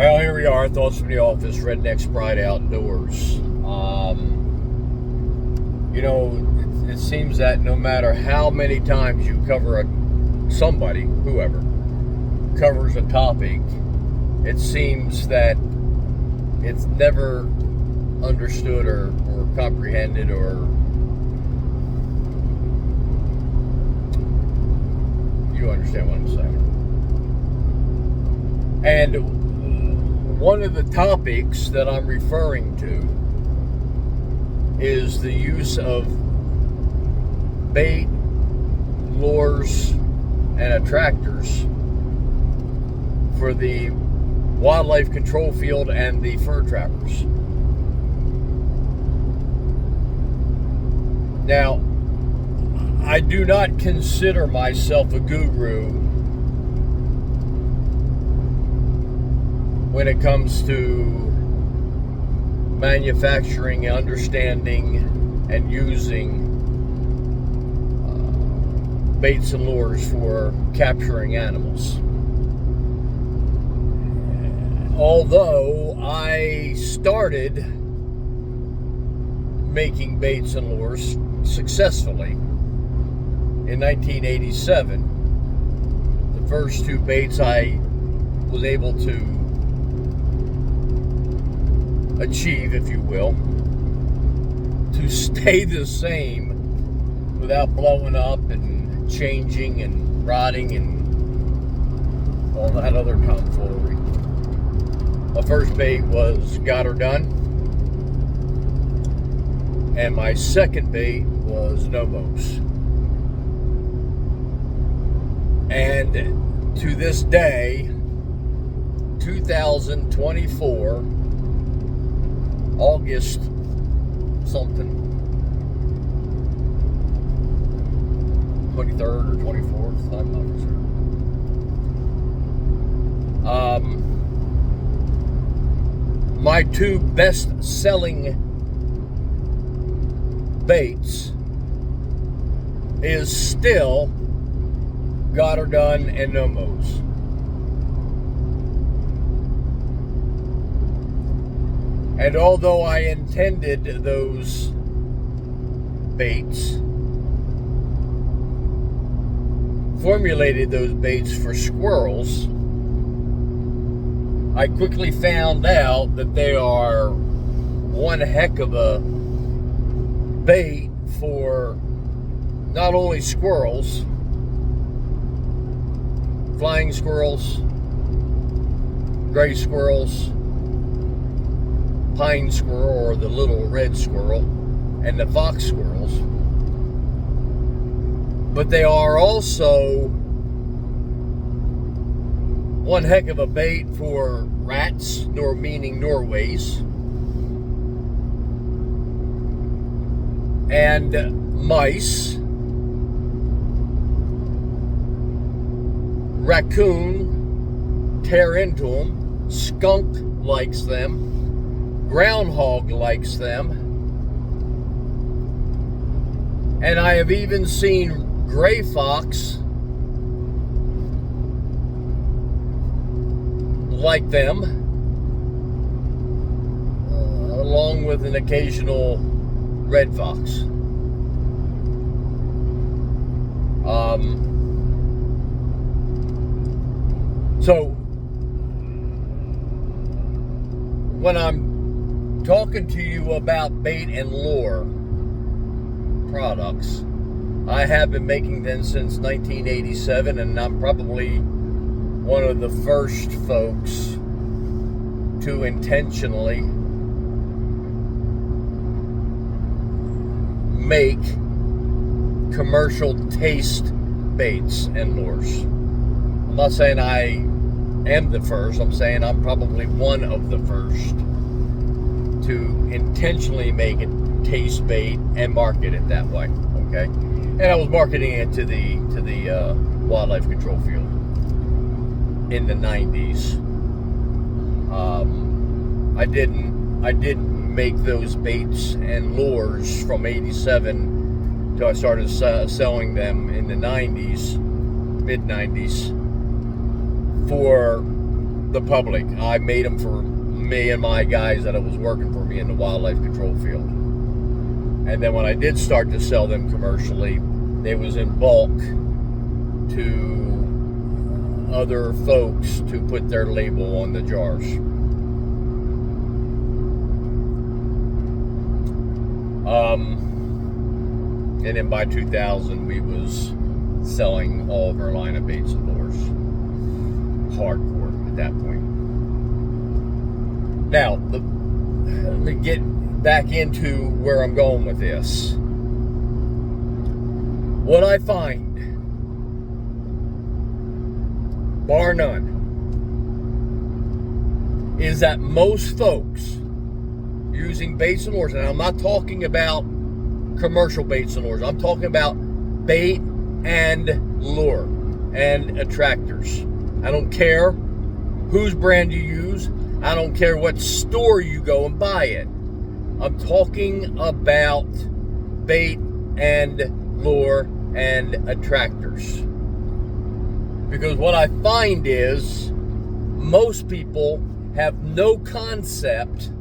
Well, here we are, Thoughts from the Office, Redneck's Pride Outdoors. It seems that no matter how many times you cover somebody, whoever, covers a topic, it seems that it's never understood or comprehended or you understand what I'm saying. And one of the topics that I'm referring to is the use of bait, lures, and attractors for the wildlife control field and the fur trappers. Now, I do not consider myself a guru when it comes to manufacturing, understanding, and using baits and lures for capturing animals. Although I started making baits and lures successfully in 1987, the first two baits I was able to achieve, if you will, to stay the same without blowing up and changing and rotting and all that other tomfoolery. My first bait was Got Her Done, and my second bait was Nomos. And to this day, 2024, August something, 23rd or 24th, I'm not sure. My two best-selling baits is still Got Her Done and Nomos. And although I intended those baits, formulated those baits for squirrels, I quickly found out that they are one heck of a bait for not only squirrels, flying squirrels, gray squirrels, pine squirrel or the little red squirrel, and the fox squirrels, but they are also one heck of a bait for rats, meaning Norways, and mice, raccoon tear into them, skunk likes them, groundhog likes them, and I have even seen gray fox like them, along with an occasional red fox. So when I'm talking to you about bait and lure products, I have been making them since 1987, and I'm probably one of the first folks to intentionally make commercial taste baits and lures. I'm not saying I am the first, I'm saying I'm probably one of the first to intentionally make it taste bait and market it that way, okay? And I was marketing it to the wildlife control field in the 90s. I didn't make those baits and lures from 87 till I started selling them in the 90s, mid 90s, for the public. I made them for me and my guys that was working for me in the wildlife control field. And then when I did start to sell them commercially, it was in bulk to other folks to put their label on the jars. And then by 2000, we was selling all of our line of baits and lures. Hardcore at that point. Now, let me get back into where I'm going with this. What I find, bar none, is that most folks using baits and lures, and I'm not talking about commercial baits and lures, I'm talking about bait and lure and attractors. I don't care whose brand you use. I don't care what store you go and buy it. I'm talking about bait and lure and attractors. Because what I find is most people have no concept.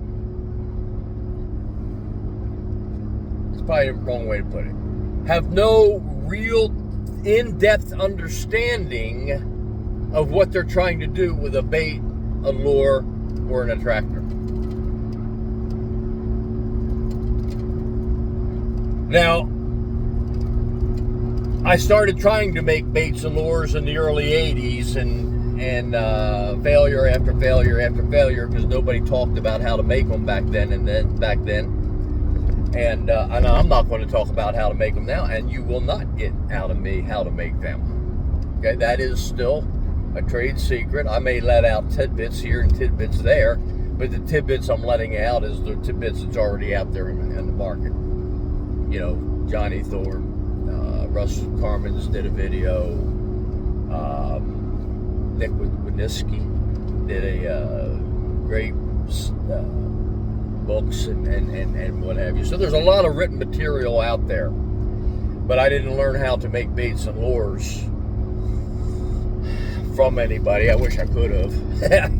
It's probably the wrong way to put it. Have no real in-depth understanding of what they're trying to do with a bait, a lure, or an attractor. Now, I started trying to make baits and lures in the early 80s and failure after failure after failure because nobody talked about how to make them back then. And I'm not going to talk about how to make them now, and you will not get out of me how to make them. Okay, that is still a trade secret. I may let out tidbits here and tidbits there, but the tidbits I'm letting out is the tidbits that's already out there in the market. You know, Johnny Thorpe, Russ Carmans did a video. Nick Wisniewski did a great books and what have you. So there's a lot of written material out there, but I didn't learn how to make baits and lures from anybody. I wish I could have.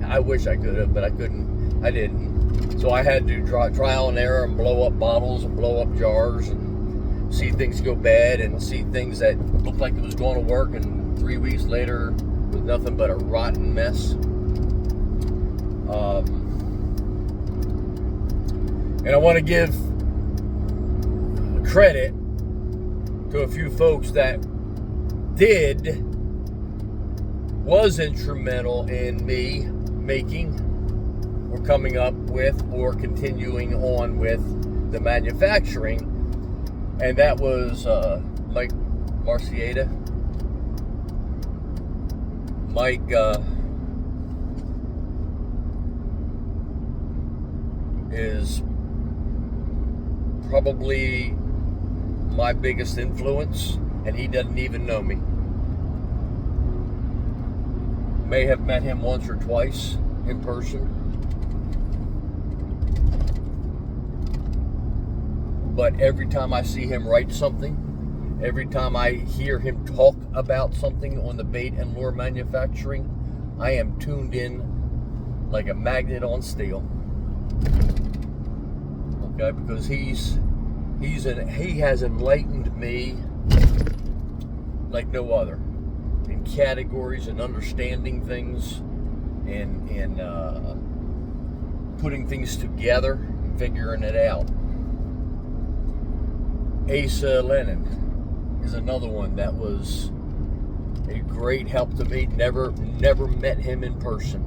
I wish I could have, but I couldn't. I didn't. So I had to trial and error and blow up bottles and blow up jars and see things go bad and see things that looked like it was going to work, and 3 weeks later was nothing but a rotten mess. And I want to give credit to a few folks that was instrumental in me making or coming up with or continuing on with the manufacturing. And that was Mike Marcieta. Mike is probably my biggest influence, and he doesn't even know me. May have met him once or twice in person, but every time I see him write something, every time I hear him talk about something on the bait and lure manufacturing, I am tuned in like a magnet on steel. Okay, because he has enlightened me like no other in categories and understanding things and putting things together and figuring it out. Asa Lennon is another one that was a great help to me. Never met him in person.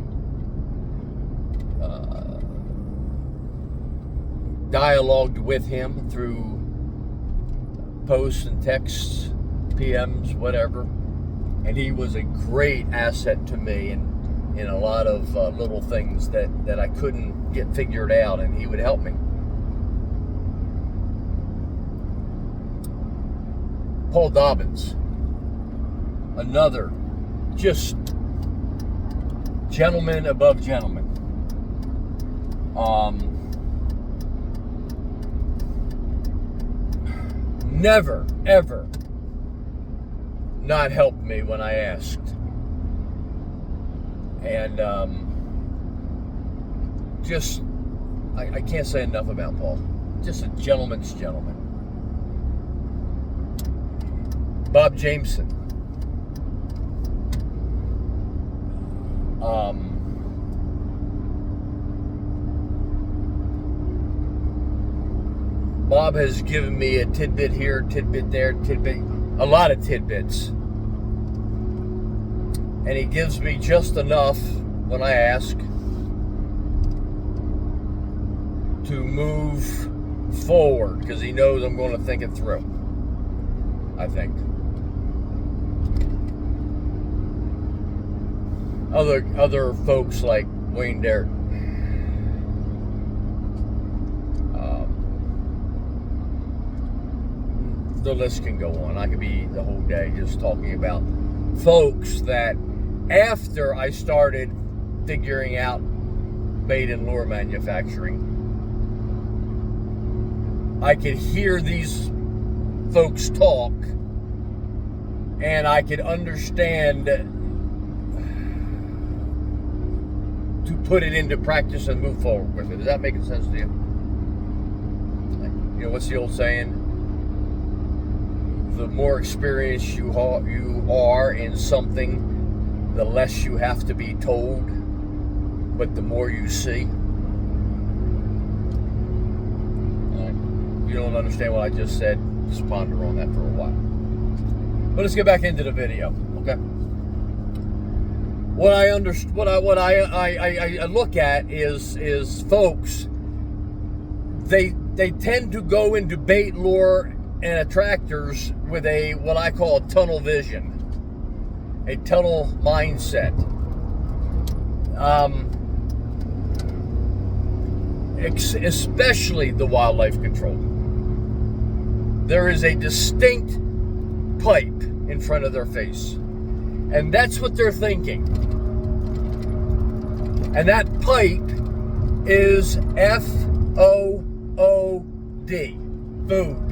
Dialogued with him through posts and texts, PMs, whatever, and he was a great asset to me in a lot of little things that I couldn't get figured out, and he would help me. Paul Dobbins, another just gentleman above gentleman. Never, ever not helped me when I asked. And just, I can't say enough about Paul. Just a gentleman's gentleman. Bob Jameson. Bob has given me a tidbit here, tidbit there, a lot of tidbits. And he gives me just enough when I ask to move forward, because he knows I'm going to think it through, I think. Other folks like Wayne Derrick. The list can go on. I could be the whole day just talking about folks that after I started figuring out bait and lure manufacturing, I could hear these folks talk and I could understand to put it into practice and move forward with it. Does that make sense to you? You know, what's the old saying? The more experienced you are in something, the less you have to be told, but the more you see. You don't understand what I just said, just ponder on that for a while. But let's get back into the video, okay? What I look at is folks, they tend to go into bait, lure, and attractors with what I call a tunnel vision, a tunnel mindset. Especially the wildlife control. There is a distinct pipe in front of their face, and that's what they're thinking. And that pipe is F-O-O-D, food.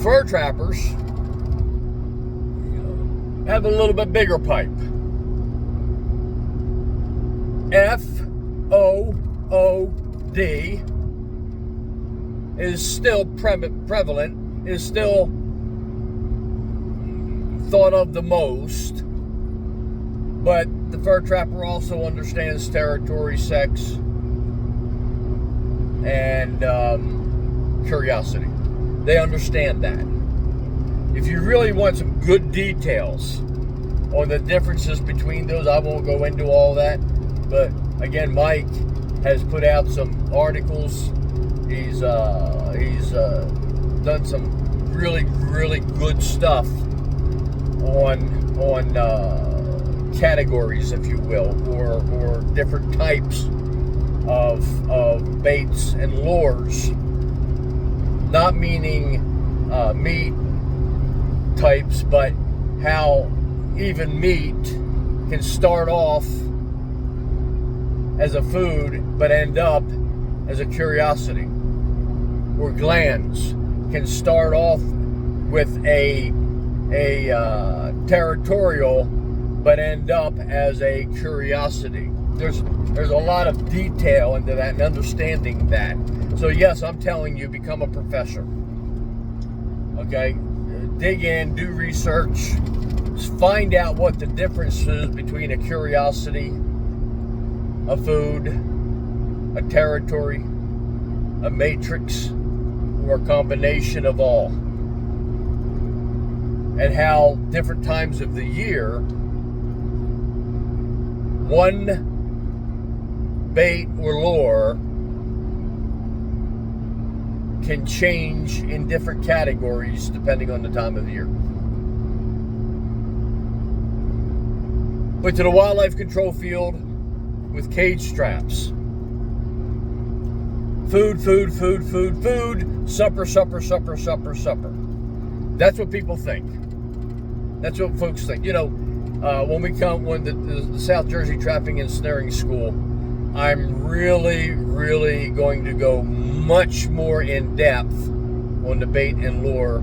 Fur trappers have a little bit bigger pipe. F-O-O-D is still prevalent, is still thought of the most, but the fur trapper also understands territory, sex, and curiosity. They understand that. If you really want some good details on the differences between those, I won't go into all that. But again, Mike has put out some articles. He's done some really good stuff on categories, if you will, or different types of baits and lures. Not meaning meat types, but how even meat can start off as a food but end up as a curiosity. Or glands can start off with a territorial but end up as a curiosity. There's a lot of detail into that and understanding that. So yes, I'm telling you, become a professor. Okay? Dig in, do research, find out what the difference is between a curiosity, a food, a territory, a matrix, or a combination of all. And how different times of the year, one bait or lure can change in different categories depending on the time of the year. Went to the wildlife control field with cage traps. Food, supper. That's what people think. That's what folks think. You know, when the South Jersey Trapping and Snaring School, I'm really going to go much more in depth on the bait and lure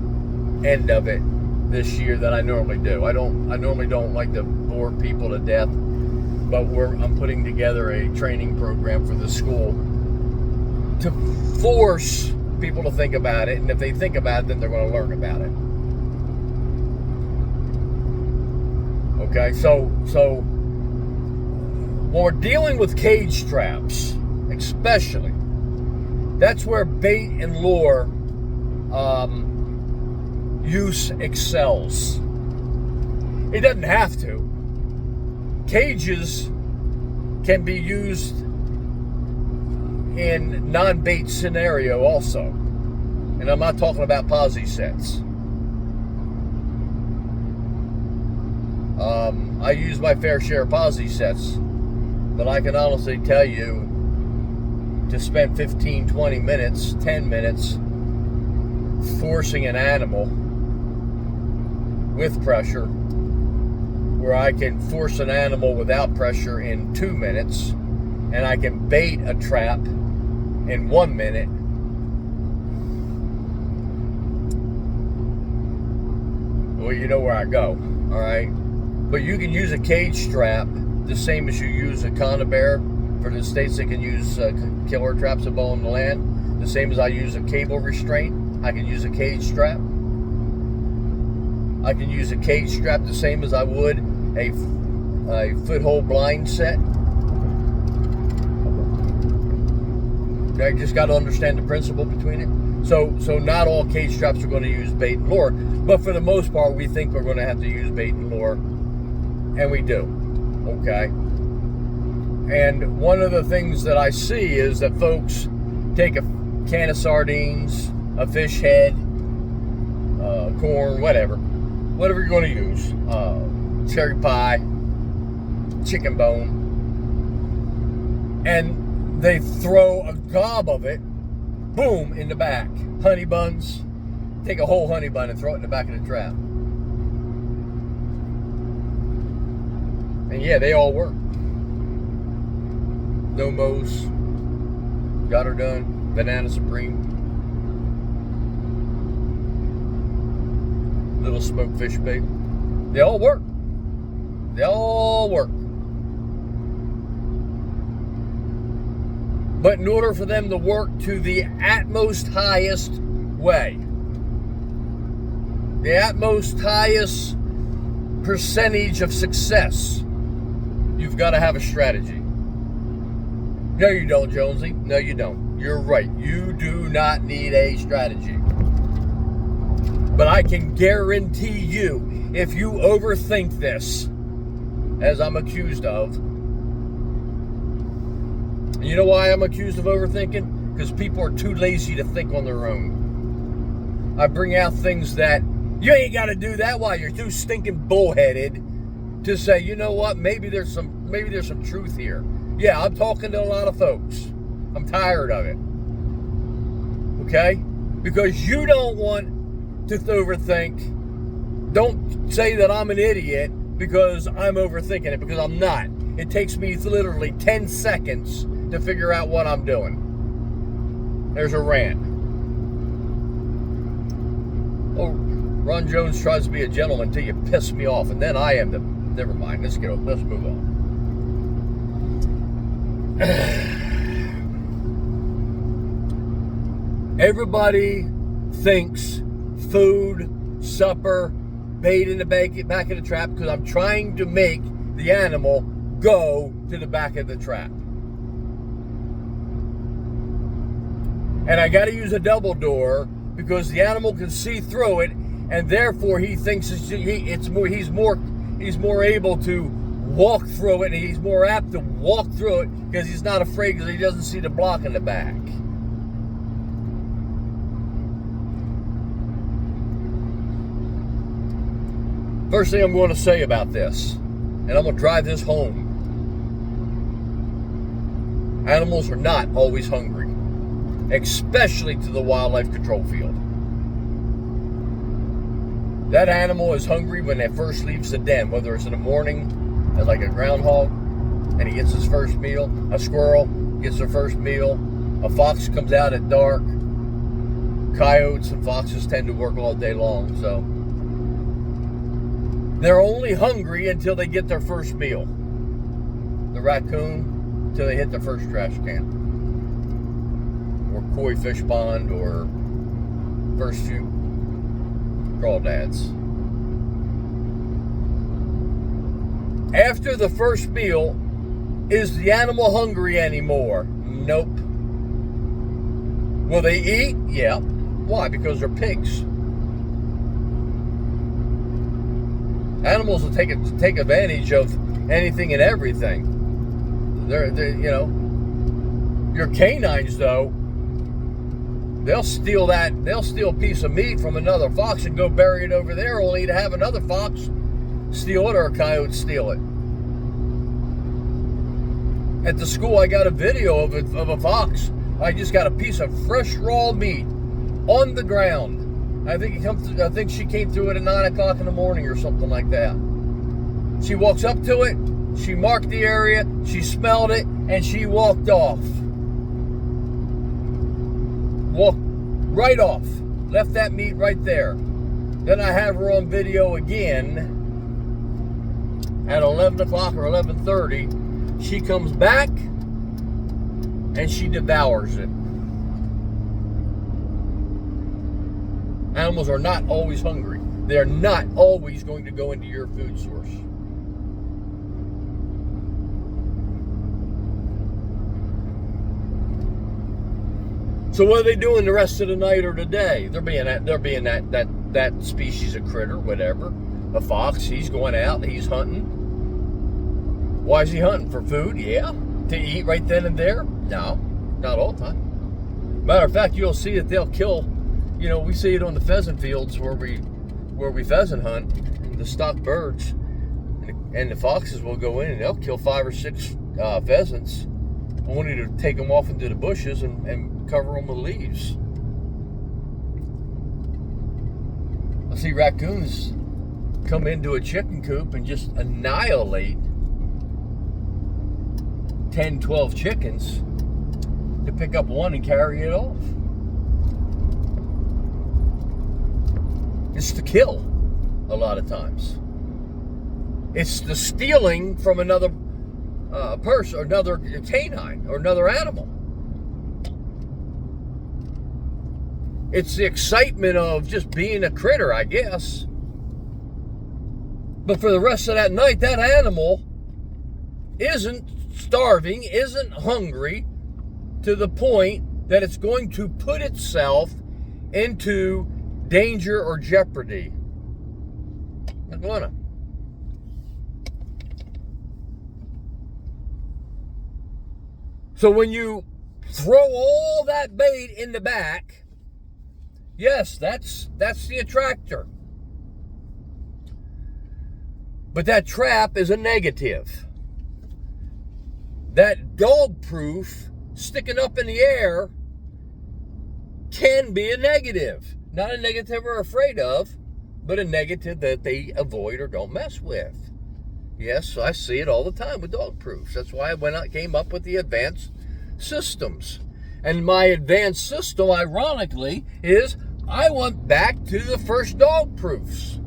end of it this year than I normally do. I normally don't like to bore people to death but I'm putting together a training program for the school to force people to think about it, and if they think about it, then they're going to learn about it. Okay, so when we're dealing with cage traps, especially, that's where bait and lure use excels. It doesn't have to. Cages can be used in non-bait scenario also. And I'm not talking about posi sets. I use my fair share of posi sets, but I can honestly tell you to spend 15, 20 minutes, 10 minutes forcing an animal with pressure, where I can force an animal without pressure in 2 minutes, and I can bait a trap in 1 minute. Well, you know where I go, all right? But you can use a cage trap the same as you use a conibear for the states that can use killer traps of bow on the land. The same as I use a cable restraint, I can use a cage trap. I can use a cage trap the same as I would a foothold blind set. Okay, just got to understand the principle between it. So not all cage traps are going to use bait and lure, but for the most part, we think we're going to have to use bait and lure, and we do. Okay. And one of the things that I see is that folks take a can of sardines, a fish head, corn, whatever you're going to use, cherry pie, chicken bone, and they throw a gob of it, boom, in the back. Honey buns, take a whole honey bun and throw it in the back of the trap. And yeah, they all work. Nomos, got her done, Banana Supreme, little smoked fish bait. They all work. They all work. But in order for them to work to the utmost highest way, the utmost highest percentage of success, you've got to have a strategy. No, you don't, Jonesy. No, you don't. You're right. You do not need a strategy. But I can guarantee you, if you overthink this, as I'm accused of, and you know why I'm accused of overthinking? Because people are too lazy to think on their own. I bring out things that you ain't got to do that while you're too stinking bullheaded to say, you know what, maybe there's some truth here. Yeah, I'm talking to a lot of folks. I'm tired of it. Okay? Because you don't want to overthink. Don't say that I'm an idiot because I'm overthinking it, because I'm not. It takes me literally 10 seconds to figure out what I'm doing. There's a rant. Oh, Ron Jones tries to be a gentleman until you piss me off, and then I am the... Never mind, let's move on. Everybody thinks food, supper, bait in the back of the trap, because I'm trying to make the animal go to the back of the trap. And I got to use a double door because the animal can see through it, and therefore he thinks he's more able to walk through it, and he's more apt to walk through it because he's not afraid, because he doesn't see the block in the back. First thing I'm going to say about this, and I'm going to drive this home. Animals are not always hungry, especially to the wildlife control field. That animal is hungry when it first leaves the den, whether it's in the morning, like a groundhog, and he gets his first meal. A squirrel gets their first meal. A fox comes out at dark. Coyotes and foxes tend to work all day long, so they're only hungry until they get their first meal. the raccoon till they hit the first trash can, or koi fish pond, or first few crawdads. After the first meal, is the animal hungry anymore? Nope. Will they eat? Yeah. Why? Because they're pigs. Animals will take advantage of anything and everything. They're your canines though, they'll steal a piece of meat from another fox and go bury it over there, only to have another fox steal it or a coyote steal it. At the school, I got a video of a fox. I just got a piece of fresh raw meat on the ground. I think she came through it at 9 o'clock in the morning or something like that. She walks up to it, she marked the area, she smelled it, and she walked off. Walked right off. Left that meat right there. Then I have her on video again at 11 o'clock or 11:30. She comes back and she devours it. Animals are not always hungry. They are not always going to go into your food source. So what are they doing the rest of the night or the day? They're being that species of critter, whatever. A fox, he's going out, he's hunting. Why is he hunting? For food? Yeah. To eat right then and there? No, not all the time. Matter of fact, you'll see that they'll kill. We see it on the pheasant fields where we pheasant hunt, the stock birds, and the foxes will go in and they'll kill 5 or 6 pheasants, only to take them off into the bushes and cover them with leaves. I see raccoons come into a chicken coop and just annihilate 10, 12 chickens to pick up one and carry it off. It's to kill a lot of times. It's the stealing from another person or another canine or another animal. It's the excitement of just being a critter, I guess. But for the rest of that night, that animal isn't starving, isn't hungry to the point that it's going to put itself into danger or jeopardy. Not gonna. So when you throw all that bait in the back, yes, that's the attractor. But that trap is a negative. That dog proof sticking up in the air can be a negative. Not a negative we're afraid of, but a negative that they avoid or don't mess with. Yes, I see it all the time with dog proofs. That's why I came up with the advanced systems. And my advanced system, ironically, is I went back to the first dog proofs.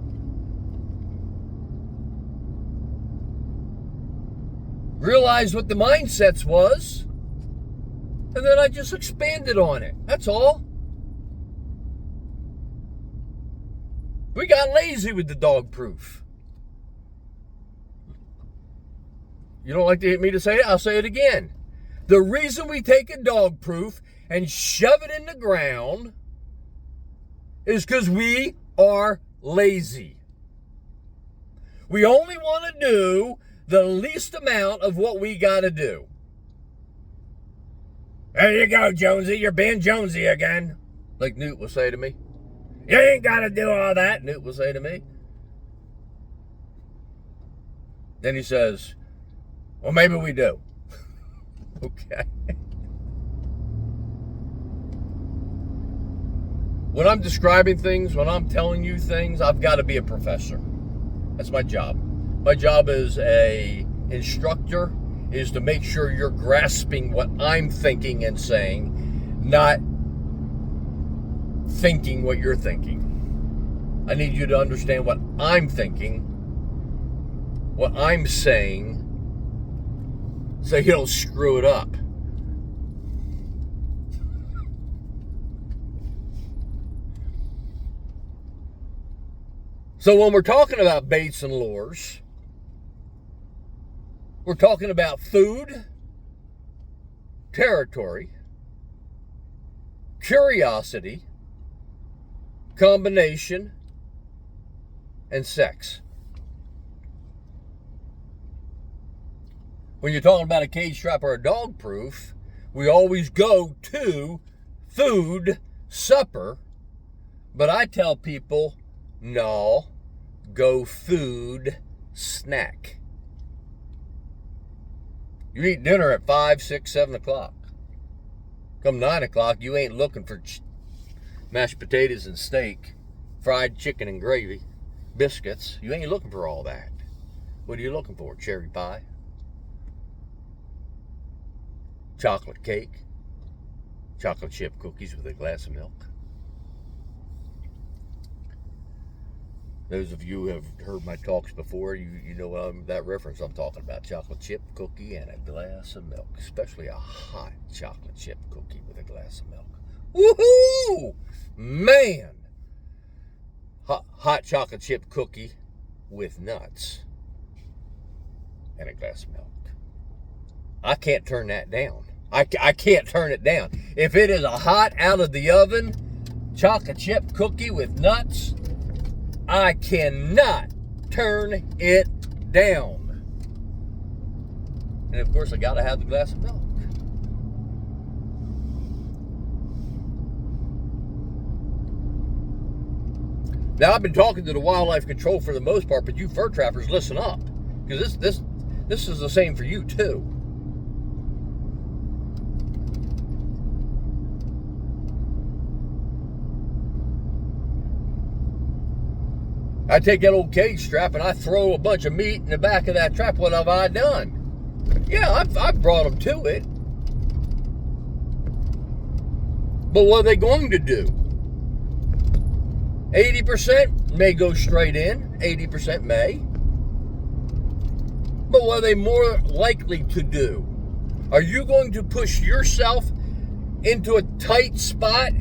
Realized what the mindsets was, and then I just expanded on it. That's all. We got lazy with the dog proof. You don't like me to say it? I'll say it again. The reason we take a dog proof and shove it in the ground is because we are lazy. We only want to do the least amount of what we got to do. There you go, Jonesy. You're being Jonesy again. Like Newt will say to me. You ain't got to do all that, Newt will say to me. Then he says, well, maybe we do. Okay. When I'm describing things, when I'm telling you things, I've got to be a professor. That's my job. My job as a instructor is to make sure you're grasping what I'm thinking and saying, not thinking what you're thinking. I need you to understand what I'm thinking, what I'm saying, so you don't screw it up. So when we're talking about baits and lures, we're talking about food, territory, curiosity, combination, and sex. When you're talking about a cage trap or a dog proof, we always go to food, supper, but I tell people, no, go food, snack. You eat dinner at 5, 6, 7 o'clock. Come 9 o'clock, you ain't looking for mashed potatoes and steak, fried chicken and gravy, biscuits. You ain't looking for all that. What are you looking for? Cherry pie? Chocolate cake? Chocolate chip cookies with a glass of milk? Those of you who have heard my talks before, you know that reference I'm talking about. Chocolate chip cookie and a glass of milk. Especially a hot chocolate chip cookie with a glass of milk. Woohoo! Man! Hot chocolate chip cookie with nuts and a glass of milk. I can't turn that down. I can't turn it down. If it is a hot out of the oven chocolate chip cookie with nuts, I cannot turn it down. And of course, I gotta have the glass of milk. Now, I've been talking to the wildlife control for the most part, but you fur trappers, listen up, because this is the same for you too. I take that old cage trap and I throw a bunch of meat in the back of that trap. What have I done? Yeah, I've brought them to it. But what are they going to do? 80% may go straight in, 80% may. But what are they more likely to do? Are you going to push yourself into a tight spot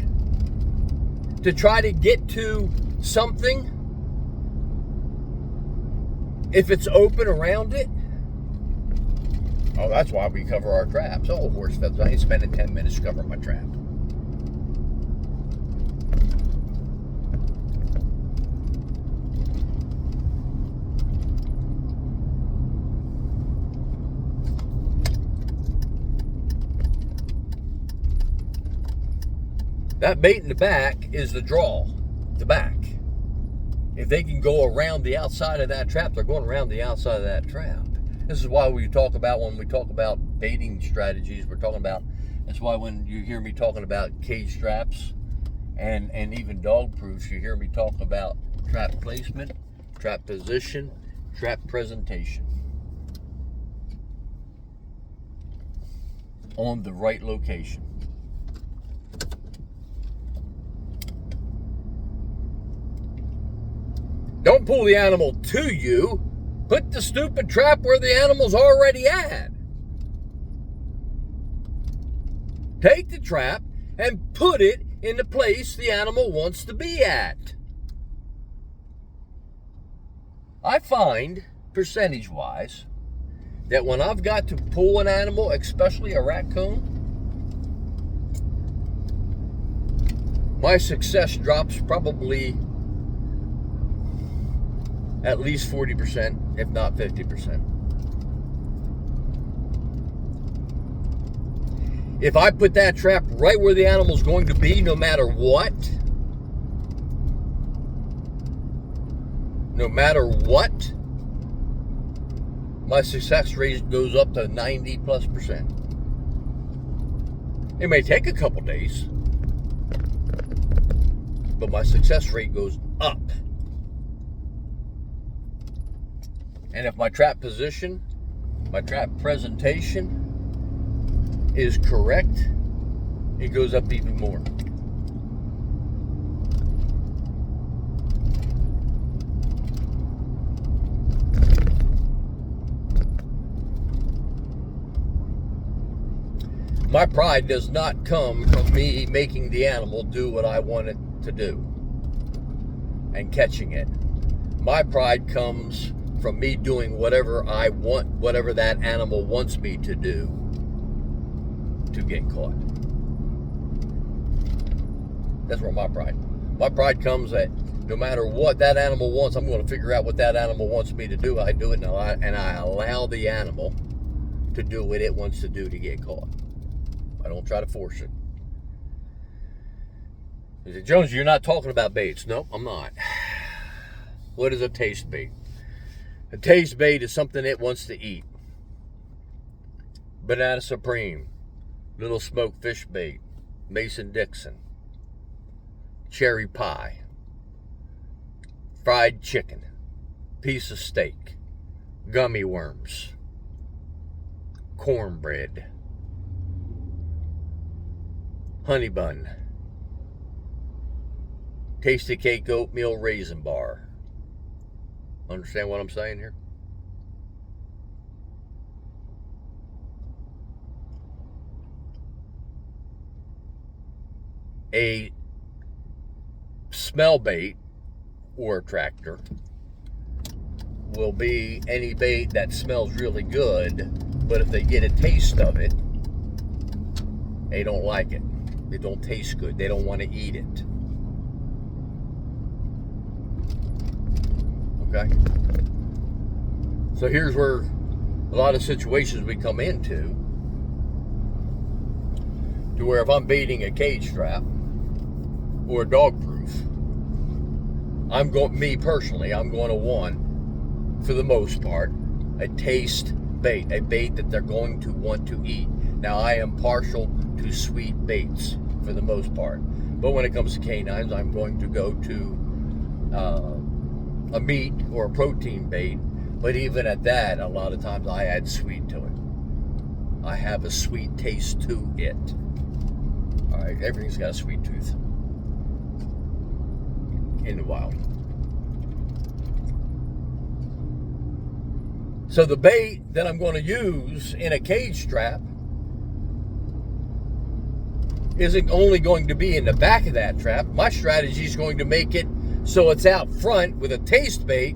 to try to get to something if it's open around it? Oh, that's why we cover our traps. Oh, horse feathers. I ain't spending 10 minutes covering my trap. That bait in the back is the draw, the back. If they can go around the outside of that trap, they're going around the outside of that trap. This is why we talk about, when we talk about baiting strategies, we're talking about, that's why when you hear me talking about cage traps and even dog proofs, you hear me talk about trap placement, trap position, trap presentation. On the right location. Don't pull the animal to you. Put the stupid trap where the animal's already at. Take the trap and put it in the place the animal wants to be at. I find, percentage-wise, that when I've got to pull an animal, especially a raccoon, my success drops probably at least 40%, if not 50%. If I put that trap right where the animal's going to be, no matter what, my success rate goes up to 90+%. It may take a couple days, but my success rate goes up. And if my trap position, my trap presentation is correct, it goes up even more. My pride does not come from me making the animal do what I want it to do and catching it. My pride comes from me doing whatever I want, whatever that animal wants me to do to get caught. That's where my pride comes at. No matter what that animal wants, I'm going to figure out what that animal wants me to do. I do it, and I allow the animal to do what it wants to do to get caught. I don't try to force it. He said, Jones, you're not talking about baits. No, I'm not. What is a taste bait? A taste bait is something it wants to eat. Banana Supreme, Little Smoked Fish Bait, Mason-Dixon, cherry pie, fried chicken, piece of steak, gummy worms, cornbread, honey bun, tasty cake oatmeal raisin bar. Understand what I'm saying here? A smell bait or attractor will be any bait that smells really good, but if they get a taste of it, they don't like it. It don't taste good. They don't want to eat it. Okay? So here's where a lot of situations we come into, to where if I'm baiting a cage trap or a dog proof, I'm going to want, for the most part, a taste bait, a bait that they're going to want to eat. Now, I am partial to sweet baits for the most part, but when it comes to canines, I'm going to go to a meat or a protein bait. But even at that, a lot of times I add sweet to it. I have a sweet taste to it. All right, everything's got a sweet tooth in the wild. So the bait that I'm going to use in a cage trap isn't only going to be in the back of that trap. My strategy is going to make it so it's out front with a taste bait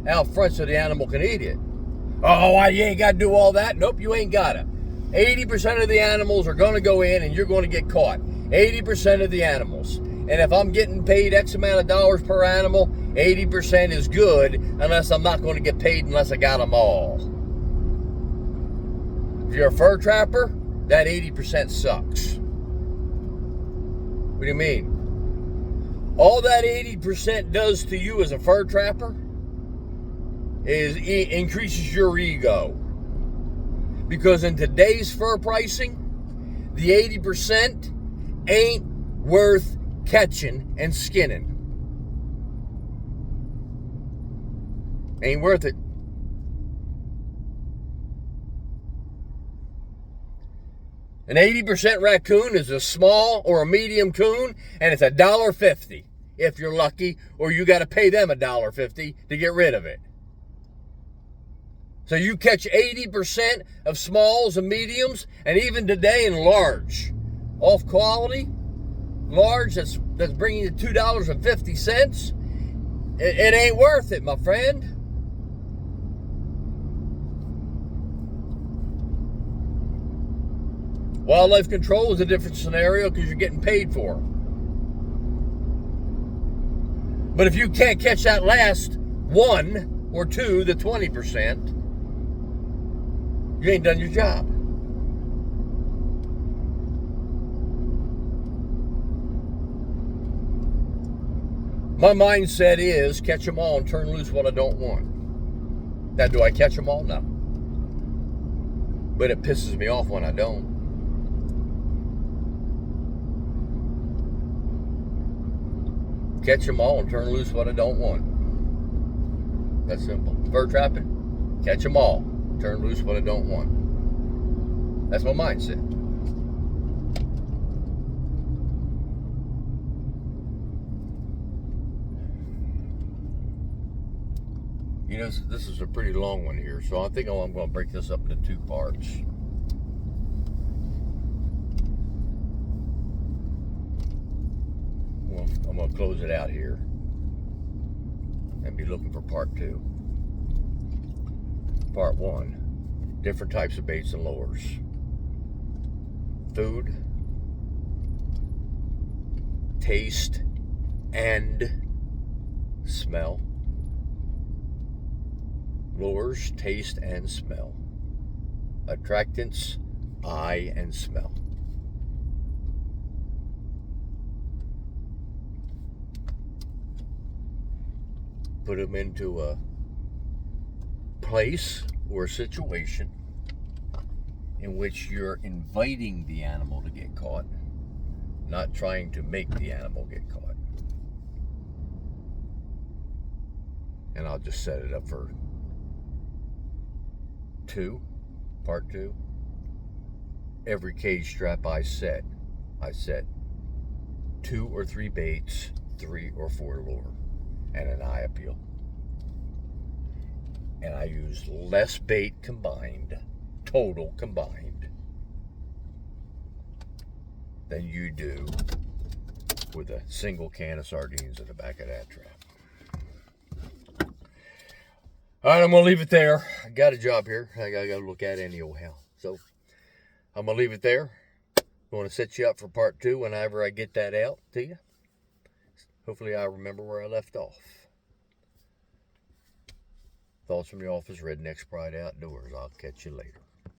out front so the animal can eat it. Oh, you ain't got to do all that? Nope, you ain't got to. 80% of the animals are going to go in and you're going to get caught. 80% of the animals. And if I'm getting paid X amount of dollars per animal, 80% is good, unless I'm not going to get paid unless I got them all. If you're a fur trapper, that 80% sucks. What do you mean? All that 80% does to you as a fur trapper is it increases your ego. Because in today's fur pricing, the 80% ain't worth catching and skinning. Ain't worth it. An 80% raccoon is a small or a medium coon, and it's $1.50 if you're lucky, or you got to pay them $1.50 to get rid of it. So you catch 80% of smalls and mediums, and even today in large, off quality, large that's bringing you $2.50. It ain't worth it, my friend. Wildlife control is a different scenario because you're getting paid for them. But if you can't catch that last 1 or 2, the 20%, you ain't done your job. My mindset is catch them all and turn loose what I don't want. Now, do I catch them all? No. But it pisses me off when I don't. Catch them all and turn loose what I don't want. That's simple. Fur trapping, catch them all, turn loose what I don't want. That's my mindset. You know, this is a pretty long one here, so I think I'm going to break this up into 2 parts. I'm going to close it out here and be looking for part 2. Part 1, different types of baits and lures. Food, taste, and smell. Lures, taste, and smell. Attractants, eye, and smell. Put them into a place or a situation in which you're inviting the animal to get caught, not trying to make the animal get caught. And I'll just set it up for part 2. Every cage strap I set 2 or 3 baits, 3 or 4 lure, and an eye appeal. And I use less bait combined, total combined, than you do with a single can of sardines in the back of that trap. All right, I'm going to leave it there. I got a job here. I got to look at anyhow. So I'm going to leave it there. I want to set you up for part 2 whenever I get that out to you. Hopefully I remember where I left off. Thoughts from the Office, Redneck's Pride Outdoors. I'll catch you later.